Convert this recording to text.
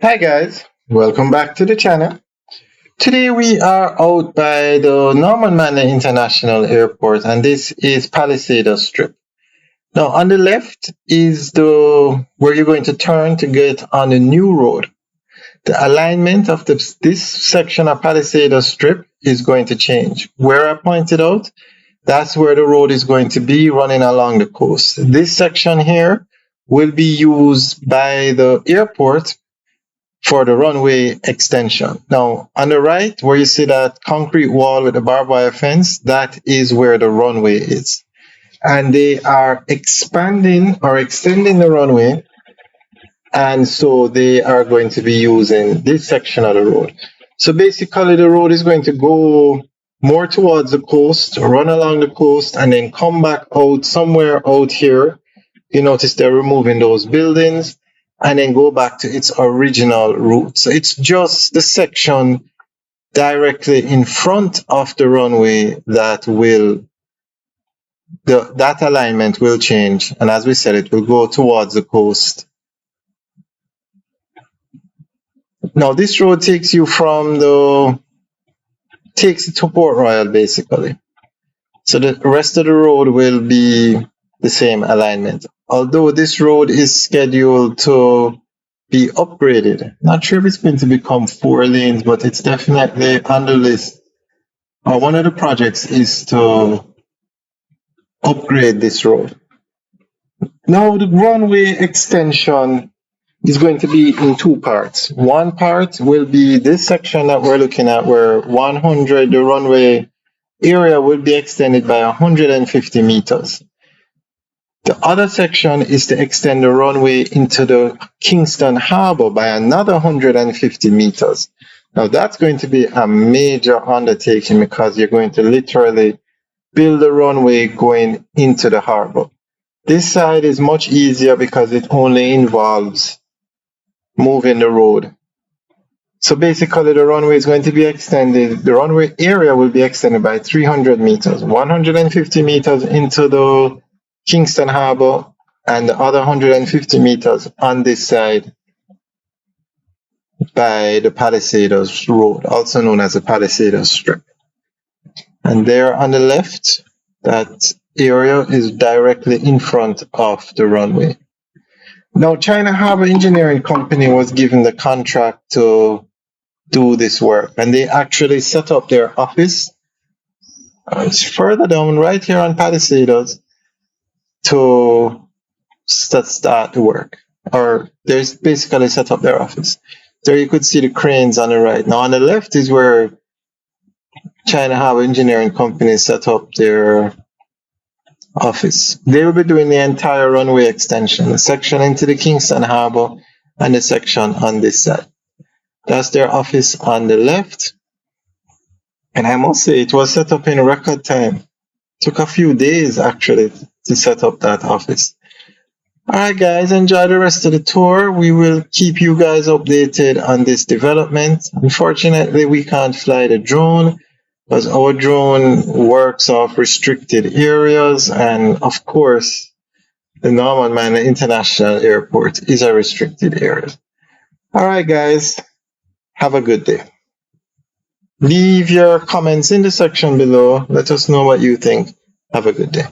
Hi guys, welcome back to the channel. Today we are out by the Norman Manley International Airport and this is Palisadoes Strip. Now on the left is the where you're going to turn to get on a new road. The alignment of this section of Palisadoes Strip is going to change. Where I pointed out, that's where the road is going to be running along the coast. This section here will be used by the airport for the runway extension. Now, on the right, where you see that concrete wall with the barbed wire fence, that is where the runway is. And they are expanding or extending the runway, and so they are going to be using this section of the road. So basically, the road is going to go more towards the coast, run along the coast, and then come back out somewhere out here. You notice they're removing those buildings and then go back to its original route. So it's just the section directly in front of the runway that that alignment will change. And as we said, it will go towards the coast. Now this road takes you takes it to Port Royal basically. So the rest of the road will be the same alignment. Although this road is scheduled to be upgraded. Not sure if it's going to become 4 lanes, but it's definitely on the list. One of the projects is to upgrade this road. Now the runway extension is going to be in 2 parts. One part will be this section that we're looking at where the runway area will be extended by 150 meters. The other section is to extend the runway into the Kingston Harbor by another 150 meters. Now that's going to be a major undertaking because you're going to literally build a runway going into the harbor. This side is much easier because it only involves moving the road. So basically the runway is going to be extended, the runway area will be extended by 300 meters, 150 meters into the Kingston Harbor and the other 150 meters on this side by the Palisadoes Road, also known as the Palisadoes Strip. And there on the left, that area is directly in front of the runway. Now, China Harbour Engineering Company was given the contract to do this work, and they actually set up their office. It's further down right here on Palisadoes to start the work, or there's basically set up their office. There you could see the cranes on the right. Now on the left is where China Harbour Engineering Company set up their office. They will be doing the entire runway extension, the section into the Kingston Harbor and the section on this side. That's their office on the left. And I must say it was set up in record time. Took a few days actually to set up that office. Alright guys, enjoy the rest of the tour. We will keep you guys updated on this development. Unfortunately, we can't fly the drone because our drone works off restricted areas, and of course the Norman Manley International Airport is a restricted area. Alright guys, have a good day. Leave your comments in the section below. Let us know what you think. Have a good day.